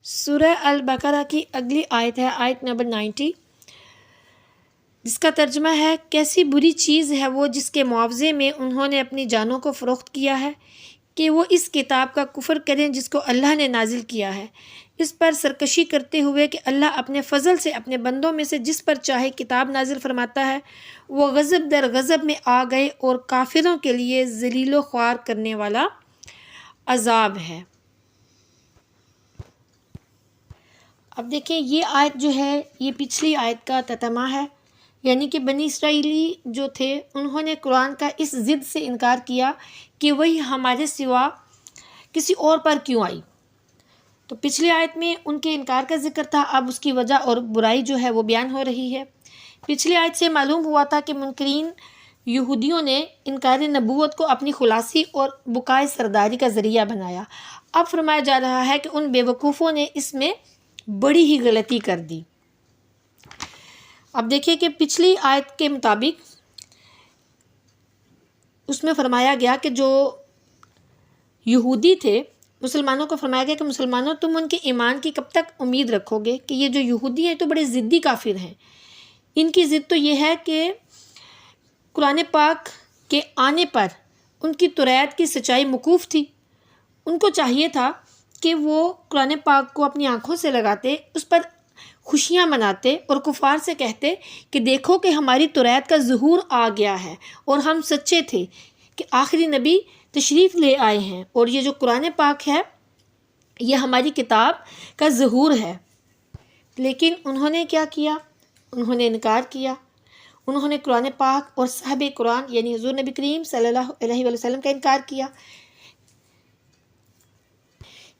سورہ البقرہ کی اگلی آیت ہے آیت نمبر 90، جس کا ترجمہ ہے کیسی بری چیز ہے وہ جس کے معاوضے میں انہوں نے اپنی جانوں کو فروخت کیا ہے کہ وہ اس کتاب کا کفر کریں جس کو اللہ نے نازل کیا ہے، اس پر سرکشی کرتے ہوئے کہ اللہ اپنے فضل سے اپنے بندوں میں سے جس پر چاہے کتاب نازل فرماتا ہے، وہ غضب در غضب میں آ گئے اور کافروں کے لیے ذلیل و خوار کرنے والا عذاب ہے۔ اب دیکھیں یہ آیت جو ہے یہ پچھلی آیت کا تتمہ ہے، یعنی کہ بنی اسرائیلی جو تھے انہوں نے قرآن کا اس ضد سے انکار کیا کہ وہی ہمارے سوا کسی اور پر کیوں آئی۔ تو پچھلی آیت میں ان کے انکار کا ذکر تھا، اب اس کی وجہ اور برائی جو ہے وہ بیان ہو رہی ہے۔ پچھلی آیت سے معلوم ہوا تھا کہ منکرین یہودیوں نے انکار نبوت کو اپنی خلاصی اور بقائے سرداری کا ذریعہ بنایا۔ اب فرمایا جا رہا ہے کہ ان بیوقوفوں نے اس میں بڑی ہی غلطی کر دی۔ اب دیکھیں کہ پچھلی آیت کے مطابق اس میں فرمایا گیا کہ جو یہودی تھے مسلمانوں کو فرمایا گیا کہ مسلمانوں تم ان کے ایمان کی کب تک امید رکھو گے کہ یہ جو یہودی ہیں تو بڑے ضدی کافر ہیں، ان کی ضد تو یہ ہے کہ قرآن پاک کے آنے پر ان کی توریت کی سچائی موقوف تھی، ان کو چاہیے تھا کہ وہ قرآن پاک کو اپنی آنکھوں سے لگاتے، اس پر خوشیاں مناتے اور کفار سے کہتے کہ دیکھو کہ ہماری توریت کا ظہور آ گیا ہے اور ہم سچے تھے کہ آخری نبی تشریف لے آئے ہیں اور یہ جو قرآن پاک ہے یہ ہماری کتاب کا ظہور ہے۔ لیکن انہوں نے کیا کیا؟ انہوں نے انکار کیا، انہوں نے قرآن پاک اور صاحب قرآن یعنی حضور نبی کریم صلی اللہ علیہ وسلم کا انکار کیا،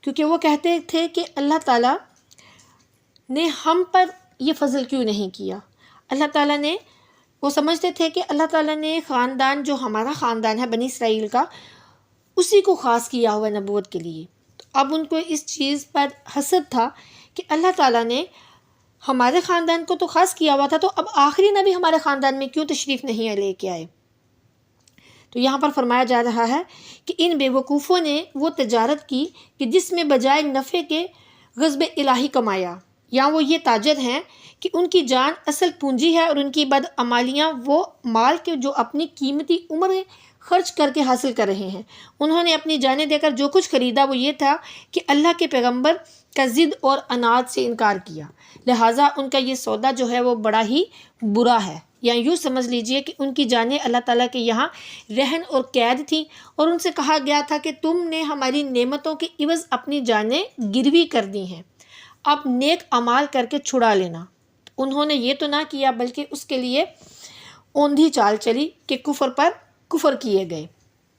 کیونکہ وہ کہتے تھے کہ اللہ تعالیٰ نے ہم پر یہ فضل کیوں نہیں کیا۔ اللہ تعالیٰ نے، وہ سمجھتے تھے کہ اللہ تعالیٰ نے خاندان جو ہمارا خاندان ہے بنی اسرائیل کا، اسی کو خاص کیا ہوا نبوت کے لیے۔ اب ان کو اس چیز پر حسد تھا کہ اللہ تعالیٰ نے ہمارے خاندان کو تو خاص کیا ہوا تھا، تو اب آخری نبی ہمارے خاندان میں کیوں تشریف نہیں لے کے آئے۔ تو یہاں پر فرمایا جا رہا ہے کہ ان بیوقوفوں نے وہ تجارت کی کہ جس میں بجائے نفع کے غضب الہی کمایا، یا وہ یہ تاجر ہیں کہ ان کی جان اصل پونجی ہے اور ان کی بدعمالیاں وہ مال کے جو اپنی قیمتی عمریں خرچ کر کے حاصل کر رہے ہیں۔ انہوں نے اپنی جانیں دے کر جو کچھ خریدا وہ یہ تھا کہ اللہ کے پیغمبر کا ضد اور عناد سے انکار کیا، لہٰذا ان کا یہ سودا جو ہے وہ بڑا ہی برا ہے، یا یوں سمجھ لیجئے کہ ان کی جانیں اللہ تعالیٰ کے یہاں رہن اور قید تھیں اور ان سے کہا گیا تھا کہ تم نے ہماری نعمتوں کے عوض اپنی جانیں گروی کر دی ہیں، اب نیک اعمال کر کے چھڑا لینا۔ انہوں نے یہ تو نہ کیا بلکہ اس کے لیے اوندھی چال چلی کہ کفر پر کفر کیے گئے،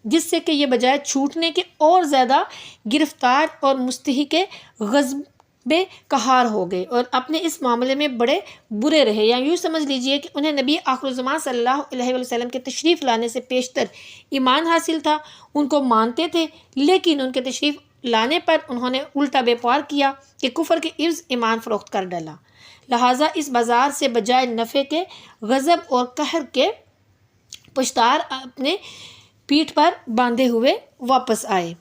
جس سے کہ یہ بجائے چھوٹنے کے اور زیادہ گرفتار اور مستحق غضب قہار ہو گئے اور اپنے اس معاملے میں بڑے برے رہے، یا یوں سمجھ لیجئے کہ انہیں نبی آخر الزمان صلی اللہ علیہ وسلم کے تشریف لانے سے پیشتر ایمان حاصل تھا، ان کو مانتے تھے، لیکن ان کے تشریف لانے پر انہوں نے الٹا بیپار کیا کہ کفر کے عوض ایمان فروخت کر ڈالا، لہٰذا اس بازار سے بجائے نفع کے غضب اور قہر کے پشتار اپنے پیٹھ پر باندھے ہوئے واپس آئے۔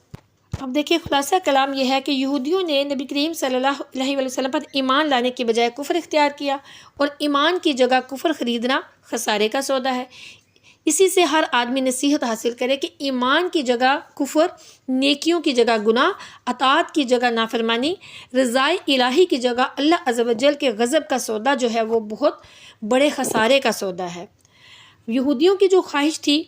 اب دیکھیں خلاصہ کلام یہ ہے کہ یہودیوں نے نبی کریم صلی اللہ علیہ وسلم پر ایمان لانے کے بجائے کفر اختیار کیا، اور ایمان کی جگہ کفر خریدنا خسارے کا سودا ہے۔ اسی سے ہر آدمی نصیحت حاصل کرے کہ ایمان کی جگہ کفر، نیکیوں کی جگہ گناہ، اطاعت کی جگہ نافرمانی، رضائے الہی کی جگہ اللہ عز و جل کے غضب کا سودا جو ہے وہ بہت بڑے خسارے کا سودا ہے۔ یہودیوں کی جو خواہش تھی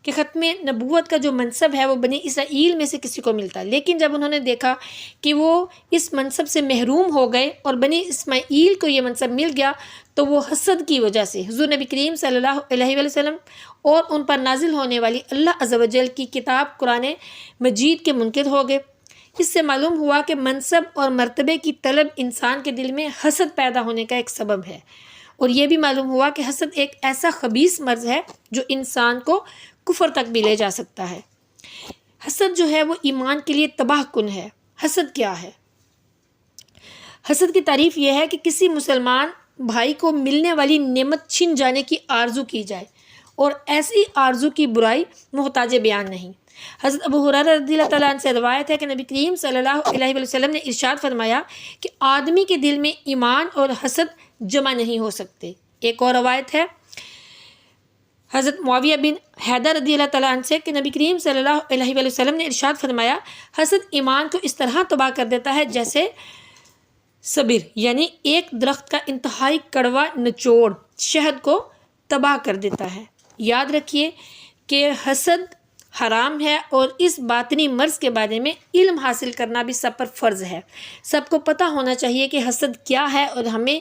کہ ختم نبوت کا جو منصب ہے وہ بنی اسرائیل میں سے کسی کو ملتا، لیکن جب انہوں نے دیکھا کہ وہ اس منصب سے محروم ہو گئے اور بنی اسماعیل کو یہ منصب مل گیا، تو وہ حسد کی وجہ سے حضور نبی کریم صلی اللہ علیہ وسلم اور ان پر نازل ہونے والی اللہ عز و جل کی کتاب قرآن مجید کے منکر ہو گئے۔ اس سے معلوم ہوا کہ منصب اور مرتبے کی طلب انسان کے دل میں حسد پیدا ہونے کا ایک سبب ہے، اور یہ بھی معلوم ہوا کہ حسد ایک ایسا خبیث مرض ہے جو انسان کو کفر تک بھی لے جا سکتا ہے۔ حسد جو ہے وہ ایمان کے لیے تباہ کن ہے۔ حسد کیا ہے؟ حسد کی تعریف یہ ہے کہ کسی مسلمان بھائی کو ملنے والی نعمت چھن جانے کی آرزو کی جائے، اور ایسی آرزو کی برائی محتاج بیان نہیں۔ حضرت ابو ہریرہ رضی اللہ تعالیٰ عنہ سے روایت ہے کہ نبی کریم صلی اللہ علیہ وسلم نے ارشاد فرمایا کہ آدمی کے دل میں ایمان اور حسد جمع نہیں ہو سکتے۔ ایک اور روایت ہے حضرت معاویہ بن حیدر رضی اللہ تعالیٰ عنہ سے کہ نبی کریم صلی اللہ علیہ وسلم نے ارشاد فرمایا حسد ایمان کو اس طرح تباہ کر دیتا ہے جیسے صبر، یعنی ایک درخت کا انتہائی کڑوا نچوڑ شہد کو تباہ کر دیتا ہے۔ یاد رکھیے کہ حسد حرام ہے اور اس باطنی مرض کے بارے میں علم حاصل کرنا بھی سب پر فرض ہے۔ سب کو پتہ ہونا چاہیے کہ حسد کیا ہے اور ہمیں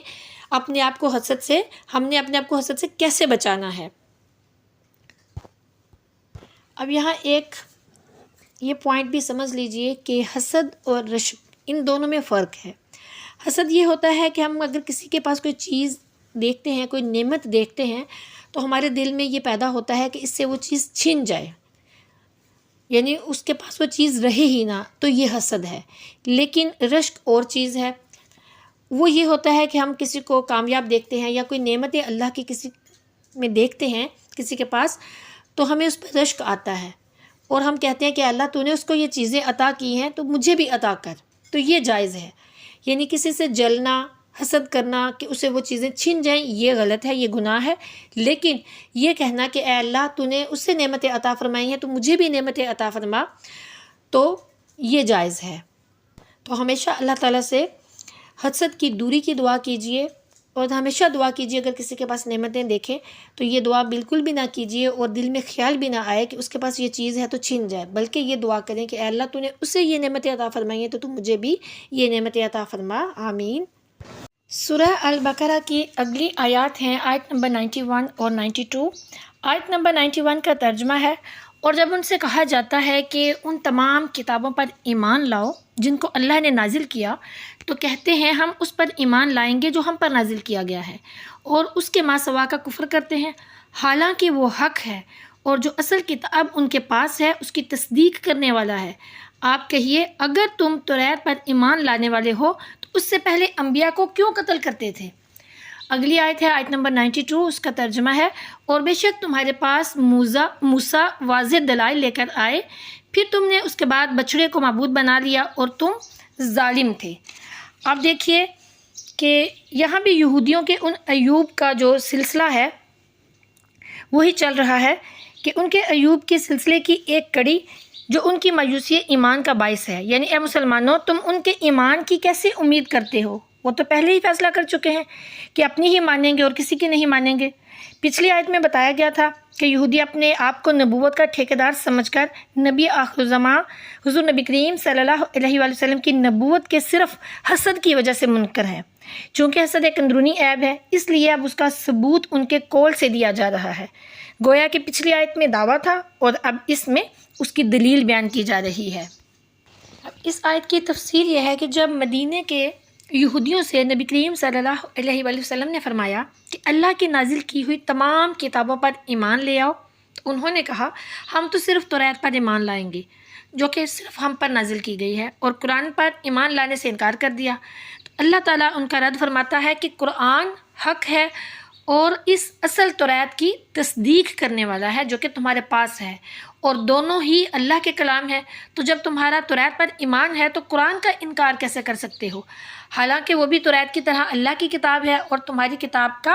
اپنے آپ کو حسد سے کیسے بچانا ہے۔ اب یہاں ایک یہ پوائنٹ بھی سمجھ لیجئے کہ حسد اور رشک ان دونوں میں فرق ہے۔ حسد یہ ہوتا ہے کہ ہم اگر کسی کے پاس کوئی چیز دیکھتے ہیں، کوئی نعمت دیکھتے ہیں، تو ہمارے دل میں یہ پیدا ہوتا ہے کہ اس سے وہ چیز چھن جائے، یعنی اس کے پاس وہ چیز رہے ہی نہ، تو یہ حسد ہے۔ لیکن رشک اور چیز ہے، وہ یہ ہوتا ہے کہ ہم کسی کو کامیاب دیکھتے ہیں یا کوئی نعمت اللہ کی کسی میں دیکھتے ہیں کسی کے پاس، تو ہمیں اس پر رشک آتا ہے اور ہم کہتے ہیں کہ اللہ تو نے اس کو یہ چیزیں عطا کی ہیں تو مجھے بھی عطا کر، تو یہ جائز ہے۔ یعنی کسی سے جلنا، حسد کرنا کہ اسے وہ چیزیں چھن جائیں، یہ غلط ہے، یہ گناہ ہے۔ لیکن یہ کہنا کہ اے اللہ تو نے اس سے نعمتیں عطا فرمائی ہیں تو مجھے بھی نعمتیں عطا فرما، تو یہ جائز ہے۔ تو ہمیشہ اللہ تعالیٰ سے حسد کی دوری کی دعا کیجئے اور ہمیشہ دعا کیجئے اگر کسی کے پاس نعمتیں دیکھیں تو یہ دعا بالکل بھی نہ کیجئے اور دل میں خیال بھی نہ آئے کہ اس کے پاس یہ چیز ہے تو چھن جائے، بلکہ یہ دعا کریں کہ اے اللہ تو نے اسے یہ نعمتیں عطا فرمائی ہیں تو مجھے بھی یہ نعمتیں عطا فرما، آمین۔ سورہ البقرہ کی اگلی آیات ہیں آیت نمبر 91 اور 92۔ آیت نمبر 91 کا ترجمہ ہے، اور جب ان سے کہا جاتا ہے کہ ان تمام کتابوں پر ایمان لاؤ جن کو اللہ نے نازل کیا، تو کہتے ہیں ہم اس پر ایمان لائیں گے جو ہم پر نازل کیا گیا ہے، اور اس کے ماں سوا کا کفر کرتے ہیں، حالانکہ وہ حق ہے اور جو اصل کتاب ان کے پاس ہے اس کی تصدیق کرنے والا ہے۔ آپ کہیے اگر تم توریت پر ایمان لانے والے ہو تو اس سے پہلے انبیاء کو کیوں قتل کرتے تھے؟ اگلی آیت ہے آیت نمبر 92، اس کا ترجمہ ہے، اور بے شک تمہارے پاس موسیٰ واضح دلائل لے کر آئے، پھر تم نے اس کے بعد بچڑے کو معبود بنا لیا اور تم ظالم تھے۔ اب دیکھیے کہ یہاں بھی یہودیوں کے ان ایوب کا جو سلسلہ ہے وہی چل رہا ہے کہ ان کے ایوب کے سلسلے کی ایک کڑی جو ان کی مایوسی ایمان کا باعث ہے، یعنی اے مسلمانوں تم ان کے ایمان کی کیسے امید کرتے ہو؟ وہ تو پہلے ہی فیصلہ کر چکے ہیں کہ اپنی ہی مانیں گے اور کسی کی نہیں مانیں گے۔ پچھلی آیت میں بتایا گیا تھا کہ یہودی اپنے آپ کو نبوت کا ٹھیکیدار سمجھ کر نبی آخر الزمان حضور نبی کریم صلی اللہ علیہ وآلہ وسلم کی نبوت کے صرف حسد کی وجہ سے منکر ہے۔ چونکہ حسد ایک اندرونی عیب ہے، اس لیے اب اس کا ثبوت ان کے قول سے دیا جا رہا ہے۔ گویا کہ پچھلی آیت میں دعویٰ تھا اور اب اس میں اس کی دلیل بیان کی جا رہی ہے۔ اب اس آیت کی تفسیر یہ ہے کہ جب مدینے کے یہودیوں سے نبی کریم صلی اللہ علیہ وآلہ وسلم نے فرمایا کہ اللہ کی نازل کی ہوئی تمام کتابوں پر ایمان لے آؤ، تو انہوں نے کہا ہم تو صرف توریت پر ایمان لائیں گے جو کہ صرف ہم پر نازل کی گئی ہے، اور قرآن پر ایمان لانے سے انکار کر دیا۔ تو اللہ تعالیٰ ان کا رد فرماتا ہے کہ قرآن حق ہے اور اس اصل توریت کی تصدیق کرنے والا ہے جو کہ تمہارے پاس ہے، اور دونوں ہی اللہ کے کلام ہے۔ تو جب تمہارا توریت پر ایمان ہے تو قرآن کا انکار کیسے کر سکتے ہو؟ حالانکہ وہ بھی توریت کی طرح اللہ کی کتاب ہے اور تمہاری کتاب کا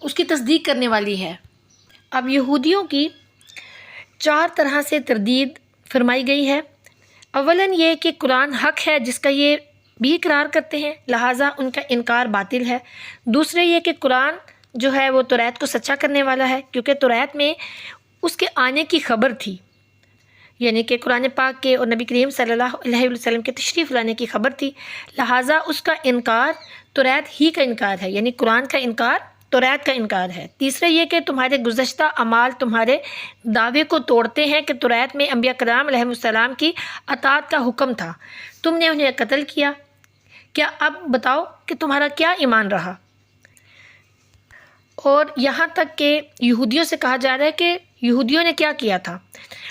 اس کی تصدیق کرنے والی ہے۔ اب یہودیوں کی 4 طرح سے تردید فرمائی گئی ہے۔ اولاً یہ کہ قرآن حق ہے جس کا یہ بھی اقرار کرتے ہیں، لہٰذا ان کا انکار باطل ہے۔ دوسرے یہ کہ قرآن جو ہے وہ توریت کو سچا کرنے والا ہے، کیونکہ توریت میں اس کے آنے کی خبر تھی، یعنی کہ قرآن پاک کے اور نبی کریم صلی اللہ علیہ وسلم کے تشریف لانے کی خبر تھی، لہٰذا اس کا انکار توریت ہی کا انکار ہے، یعنی قرآن کا انکار توریت کا انکار ہے۔ تیسرے یہ کہ تمہارے گزشتہ اعمال تمہارے دعوے کو توڑتے ہیں کہ توریت میں انبیاء کرام علیہ السلام کی اطاعت کا حکم تھا، تم نے انہیں قتل کیا، کیا اب بتاؤ کہ تمہارا کیا ایمان رہا؟ اور یہاں تک کہ یہودیوں سے کہا جا رہا ہے کہ یہودیوں نے کیا کیا تھا۔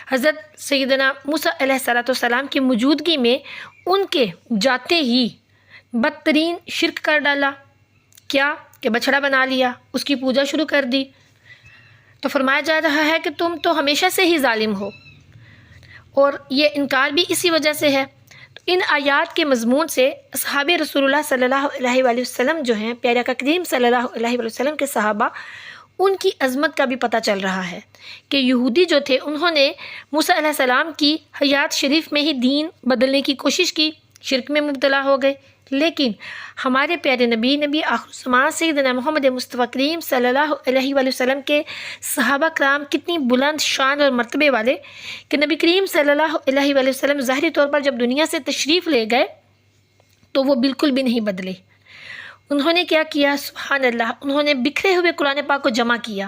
حضرت سیدنا موسیٰ علیہ السلام کی موجودگی میں ان کے جاتے ہی بدترین شرک کر ڈالا، کیا کہ بچڑا بنا لیا، اس کی پوجا شروع کر دی۔ تو فرمایا جا رہا ہے کہ تم تو ہمیشہ سے ہی ظالم ہو، اور یہ انکار بھی اسی وجہ سے ہے۔ تو ان آیات کے مضمون سے اصحاب رسول اللہ صلی اللہ علیہ وآلہ وسلم جو ہیں، پیارے آقا کریم صلی اللہ علیہ وآلہ وسلم کے صحابہ، ان کی عظمت کا بھی پتہ چل رہا ہے کہ یہودی جو تھے انہوں نے موسیٰ علیہ السلام کی حیات شریف میں ہی دین بدلنے کی کوشش کی، شرک میں مبتلا ہو گئے، لیکن ہمارے پیارے نبی آخر الزمان سیدنا محمد مصطفیٰ کریم صلی اللہ علیہ وآلہ وسلم کے صحابہ کرام کتنی بلند شان اور مرتبے والے کہ نبی کریم صلی اللہ علیہ وآلہ وسلم ظاہری طور پر جب دنیا سے تشریف لے گئے تو وہ بالکل بھی نہیں بدلے۔ انہوں نے کیا کیا؟ سبحان اللہ، انہوں نے بکھرے ہوئے قرآن پاک کو جمع کیا،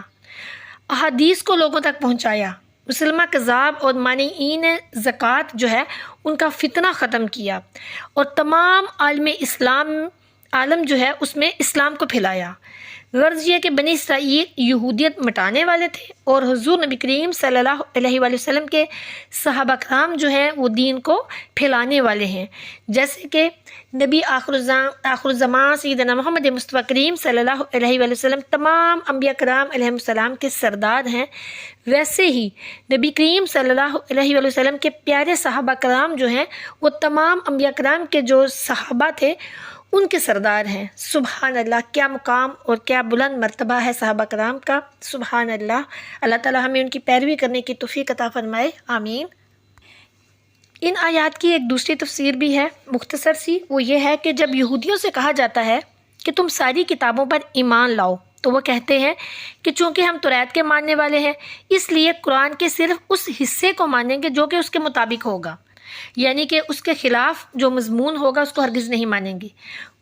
احادیث کو لوگوں تک پہنچایا، مسلمہ کذاب اور مانعین زکوٰۃ جو ہے ان کا فتنہ ختم کیا، اور تمام عالم جو ہے اس میں اسلام کو پھیلایا۔ غرض یہ کہ بنی اسرائیل یہودیت مٹانے والے تھے، اور حضور نبی کریم صلی اللہ علیہ وآلہ وسلم کے صحابہ کرام جو ہیں وہ دین کو پھیلانے والے ہیں، جیسے کہ نبی آخر الزمان سیدنا محمد مصطفیٰ کریم صلی اللہ علیہ وآلہ وسلم تمام انبیاء کرام علیہ السلام کے سردار ہیں، ویسے ہی نبی کریم صلی اللہ علیہ وآلہ وسلم کے پیارے صحابہ کرام جو ہیں وہ تمام انبیاء کرام کے جو صحابہ تھے ان کے سردار ہیں۔ سبحان اللہ، کیا مقام اور کیا بلند مرتبہ ہے صحابہ کرام کا، سبحان اللہ۔ اللہ تعالی ہمیں ان کی پیروی کرنے کی توفیق عطا فرمائے، آمین۔ ان آیات کی ایک دوسری تفسیر بھی ہے مختصر سی، وہ یہ ہے کہ جب یہودیوں سے کہا جاتا ہے کہ تم ساری کتابوں پر ایمان لاؤ تو وہ کہتے ہیں کہ چونکہ ہم توریت کے ماننے والے ہیں اس لیے قرآن کے صرف اس حصے کو مانیں گے جو کہ اس کے مطابق ہوگا، یعنی کہ اس کے خلاف جو مضمون ہوگا اس کو ہرگز نہیں مانیں گے۔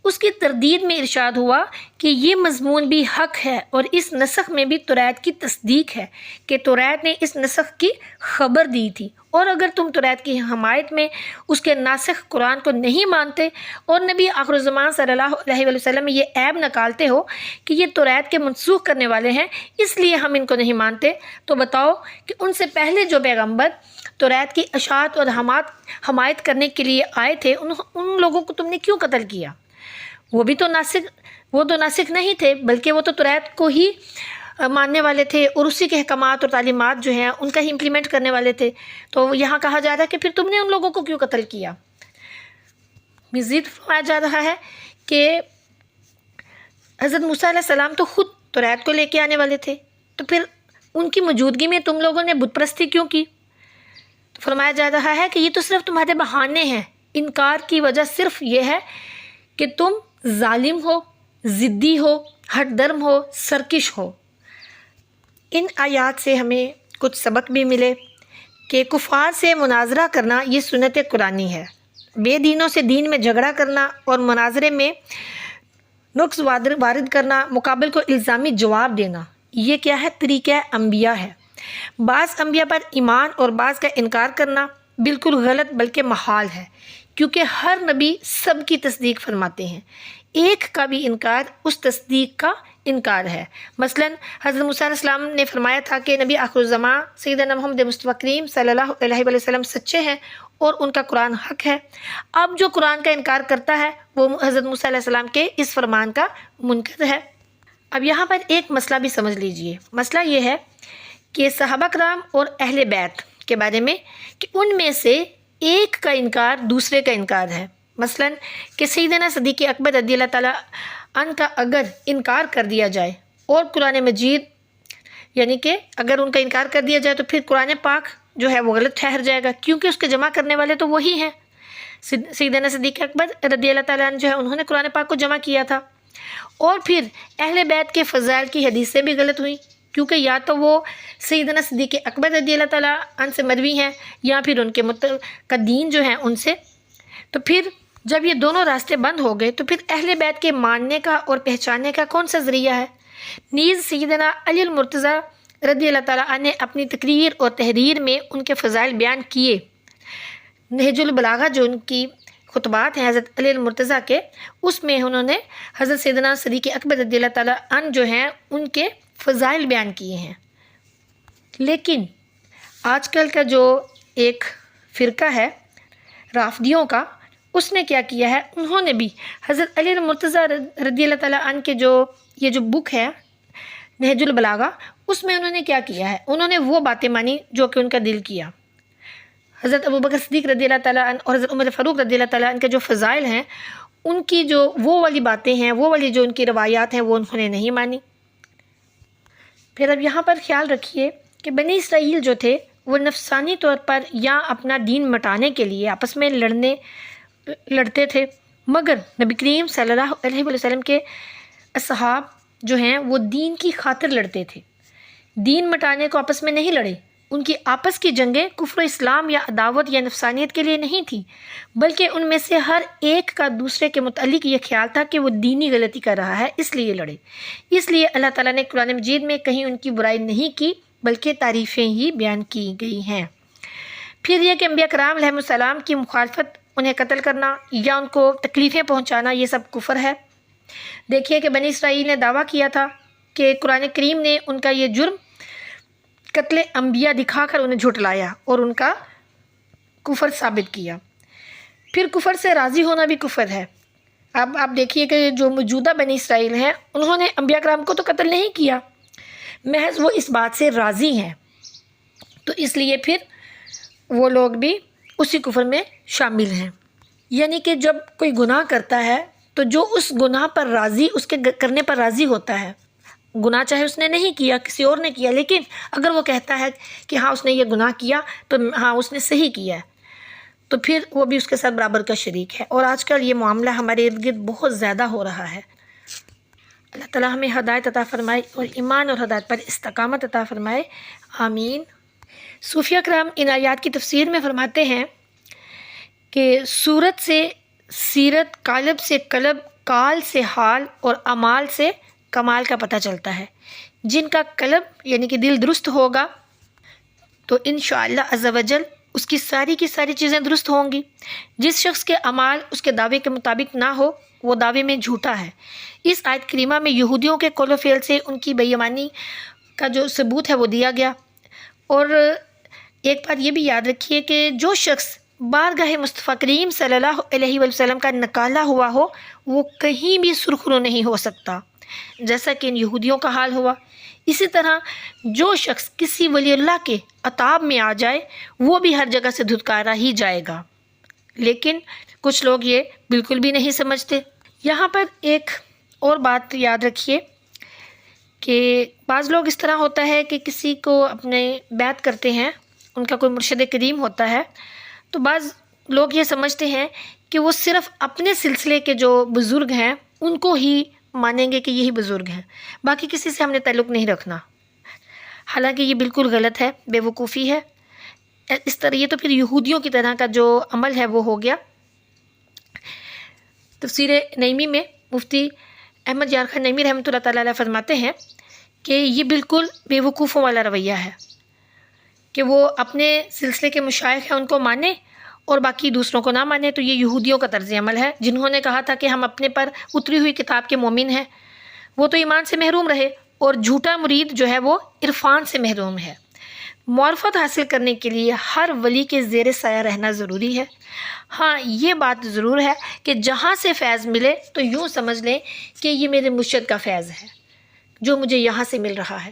اس کی تردید میں ارشاد ہوا کہ یہ مضمون بھی حق ہے، اور اس نسخ میں بھی توریت کی تصدیق ہے کہ توریت نے اس نسخ کی خبر دی تھی، اور اگر تم توریت کی حمایت میں اس کے ناسخ قرآن کو نہیں مانتے اور نبی آخر الزمان صلی اللہ علیہ وآلہ وسلم میں یہ عیب نکالتے ہو کہ یہ توریت کے منسوخ کرنے والے ہیں اس لیے ہم ان کو نہیں مانتے، تو بتاؤ کہ ان سے پہلے جو پیغمبر توریت کی اشاعت اور حمایت کرنے کے لیے آئے تھے ان لوگوں کو تم نے کیوں قتل کیا؟ وہ تو ناسخ نہیں تھے، بلکہ وہ تو توریت کو ہی ماننے والے تھے اور اسی کے احکامات اور تعلیمات جو ہیں ان کا ہی امپلیمنٹ کرنے والے تھے۔ تو یہاں کہا جا رہا ہے کہ پھر تم نے ان لوگوں کو کیوں قتل کیا؟ مزید فرمایا جا رہا ہے کہ حضرت موسیٰ علیہ السلام تو خود توریت کو لے کے آنے والے تھے، تو پھر ان کی موجودگی میں تم لوگوں نے بت پرستی کیوں کی؟ تو فرمایا جا رہا ہے کہ یہ تو صرف تمہارے بہانے ہیں، انکار کی وجہ صرف یہ ہے کہ تم ظالم ہو، ضدی ہو، ہٹ درم ہو، سرکش ہو۔ ان آیات سے ہمیں کچھ سبق بھی ملے کہ کفار سے مناظرہ کرنا یہ سنت قرآنی ہے، بے دینوں سے دین میں جھگڑا کرنا اور مناظرے میں نقص وارد کرنا، مقابل کو الزامی جواب دینا، یہ کیا ہے؟ طریقہ انبیاء ہے۔ بعض انبیاء پر ایمان اور بعض کا انکار کرنا بالکل غلط بلکہ محال ہے، کیونکہ ہر نبی سب کی تصدیق فرماتے ہیں، ایک کا بھی انکار اس تصدیق کا انکار ہے۔ مثلا حضرت موسیٰ علیہ السلام نے فرمایا تھا کہ نبی آخر الزمان سیدنا محمد مصطفیٰ کریم صلی اللہ علیہ وآلہ وسلم سچے ہیں اور ان کا قرآن حق ہے۔ اب جو قرآن کا انکار کرتا ہے وہ حضرت موسیٰ علیہ السلام کے اس فرمان کا منکر ہے۔ اب یہاں پر ایک مسئلہ بھی سمجھ لیجئے، مسئلہ یہ ہے کہ صحابہ کرام اور اہل بیت کے بارے میں کہ ان میں سے ایک کا انکار دوسرے کا انکار ہے۔ مثلا کہ سیدنا صدیق اکبر رضی اللہ تعالیٰ عنہ کا اگر انکار کر دیا جائے اور قرآن مجید، یعنی کہ اگر ان کا انکار کر دیا جائے تو پھر قرآن پاک جو ہے وہ غلط ٹھہر جائے گا، کیونکہ اس کے جمع کرنے والے تو وہی ہیں۔ سیدنا صدیق اکبر رضی اللہ تعالیٰ عنہ جو ہے انہوں نے قرآن پاک کو جمع کیا تھا، اور پھر اہل بیت کے فضائل کی حدیثیں بھی غلط ہوئیں، کیونکہ یا تو وہ سیدنا صدیق اکبر رضی اللہ تعالیٰ عنہ سے مروی ہیں یا پھر ان کے متقدین جو ہیں ان سے۔ تو پھر جب یہ دونوں راستے بند ہو گئے تو پھر اہل بیت کے ماننے کا اور پہچاننے کا کون سا ذریعہ ہے؟ نیز سیدنا علی المرتضیٰ رضی اللہ تعالیٰ عنہ نے اپنی تقریر اور تحریر میں ان کے فضائل بیان کیے۔ نہج البلاغہ جو ان کی خطبات ہیں حضرت علی المرتضیٰ کے، اس میں انہوں نے حضرت سیدنا صدیق اکبر رضی اللہ تعالیٰ عنہ جو ہیں ان کے فضائل بیان کیے ہیں۔ لیکن آج کل کا جو ایک فرقہ ہے رافضیوں کا، اس نے کیا کیا ہے، انہوں نے بھی حضرت علی المرتضیٰ رضی اللہ تعالیٰ عنہ کے جو یہ جو بک ہے نہج البلاغہ، اس میں انہوں نے کیا کیا ہے؟ انہوں نے وہ باتیں مانی جو کہ ان کا دل کیا۔ حضرت ابوبکر صدیق رضی اللہ تعالیٰ عنہ اور حضرت عمر فاروق رضی اللہ تعالیٰ عنہ کے جو فضائل ہیں، ان کی جو وہ والی باتیں ہیں، وہ والی جو ان کی روایات ہیں، وہ انہوں نے نہیں مانی۔ پھر اب یہاں پر خیال رکھیے کہ بنی اسرائیل جو تھے وہ نفسانی طور پر یا اپنا دین مٹانے کے لیے آپس میں لڑتے تھے، مگر نبی کریم صلی اللہ علیہ وسلم کے اصحاب جو ہیں وہ دین کی خاطر لڑتے تھے، دین مٹانے کو آپس میں نہیں لڑے۔ ان کی آپس کی جنگیں کفر و اسلام یا عداوت یا نفسانیت کے لیے نہیں تھیں، بلکہ ان میں سے ہر ایک کا دوسرے کے متعلق یہ خیال تھا کہ وہ دینی غلطی کر رہا ہے، اس لیے لڑے۔ اس لیے اللہ تعالیٰ نے قرآن مجید میں کہیں ان کی برائی نہیں کی، بلکہ تعریفیں ہی بیان کی گئی ہیں۔ پھر یہ کہ انبیاء کرام علیہ السلام کی مخالفت، انہیں قتل کرنا یا ان کو تکلیفیں پہنچانا، یہ سب کفر ہے۔ دیکھیے کہ بنی اسرائیل نے دعویٰ کیا تھا کہ قرآن کریم نے ان کا یہ جرم قتل انبیاء دکھا کر انہیں جھٹلایا اور ان کا کفر ثابت کیا۔ پھر کفر سے راضی ہونا بھی کفر ہے۔ اب آپ دیکھیے کہ جو موجودہ بنی اسرائیل ہیں، انہوں نے انبیاء کرام کو تو قتل نہیں کیا، محض وہ اس بات سے راضی ہیں، تو اس لیے پھر وہ لوگ بھی اسی کفر میں شامل ہیں۔ یعنی کہ جب کوئی گناہ کرتا ہے تو جو اس گناہ پر راضی، اس کے کرنے پر راضی ہوتا ہے، گناہ چاہے اس نے نہیں کیا، کسی اور نے کیا، لیکن اگر وہ کہتا ہے کہ ہاں اس نے یہ گناہ کیا تو ہاں اس نے صحیح کیا ہے، تو پھر وہ بھی اس کے ساتھ برابر کا شریک ہے۔ اور آج کل یہ معاملہ ہمارے ارد گرد بہت زیادہ ہو رہا ہے۔ اللہ تعالیٰ ہمیں ہدایت عطا فرمائے اور ایمان اور ہدایت پر استقامت عطا فرمائے، آمین۔ صوفیہ کرام ان آیات کی تفسیر میں فرماتے ہیں کہ صورت سے سیرت، قالب سے قلب، قال سے حال اور اعمال سے کمال کا پتہ چلتا ہے۔ جن کا قلب یعنی کہ دل درست ہوگا تو انشاءاللہ عز و جل اس کی ساری چیزیں درست ہوں گی۔ جس شخص کے اعمال اس کے دعوے کے مطابق نہ ہو، وہ دعوے میں جھوٹا ہے۔ اس آیت کریمہ میں یہودیوں کے قول و فعل سے ان کی بے ایمانی کا جو ثبوت ہے وہ دیا گیا۔ اور ایک بات یہ بھی یاد رکھیے کہ جو شخص بارگاہ مصطفیٰ کریم صلی اللہ علیہ وسلم کا نکالا ہوا ہو، وہ کہیں بھی سرخرو نہیں ہو سکتا، جیسا کہ ان یہودیوں کا حال ہوا۔ اسی طرح جو شخص کسی ولی اللہ کے عطاب میں آ جائے، وہ بھی ہر جگہ سے دھتکارا ہی جائے گا، لیکن کچھ لوگ یہ بالکل بھی نہیں سمجھتے۔ یہاں پر ایک اور بات یاد رکھیے کہ بعض لوگ اس طرح ہوتا ہے کہ کسی کو اپنے بیعت کرتے ہیں، ان کا کوئی مرشد کریم ہوتا ہے، تو بعض لوگ یہ سمجھتے ہیں کہ وہ صرف اپنے سلسلے کے جو بزرگ ہیں ان کو ہی مانیں گے کہ یہی بزرگ ہیں، باقی کسی سے ہم نے تعلق نہیں رکھنا۔ حالانکہ یہ بالکل غلط ہے، بے وقوفی ہے۔ اس طرح یہ تو پھر یہودیوں کی طرح کا جو عمل ہے وہ ہو گیا۔ تفسیر نعیمی میں مفتی احمد یار خان نعیمی رحمۃ اللہ تعالیٰ علیہ فرماتے ہیں کہ یہ بالکل بے وقوفوں والا رویہ ہے کہ وہ اپنے سلسلے کے مشائخ ہیں ان کو مانے اور باقی دوسروں کو نہ مانے۔ تو یہ یہودیوں کا طرز عمل ہے، جنہوں نے کہا تھا کہ ہم اپنے پر اتری ہوئی کتاب کے مومن ہیں، وہ تو ایمان سے محروم رہے، اور جھوٹا مرید جو ہے وہ عرفان سے محروم ہے۔ معرفت حاصل کرنے کے لیے ہر ولی کے زیر سایہ رہنا ضروری ہے۔ ہاں یہ بات ضرور ہے کہ جہاں سے فیض ملے تو یوں سمجھ لیں کہ یہ میرے مرشد کا فیض ہے جو مجھے یہاں سے مل رہا ہے۔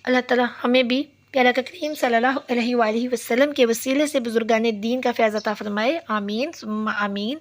اللہ تعالیٰ ہمیں بھی پیارا کریم صلی اللہ علیہ وآلہ وسلم کے وسیلے سے بزرگان دین کا فیض عطا فرمائے، آمین ثم آمین۔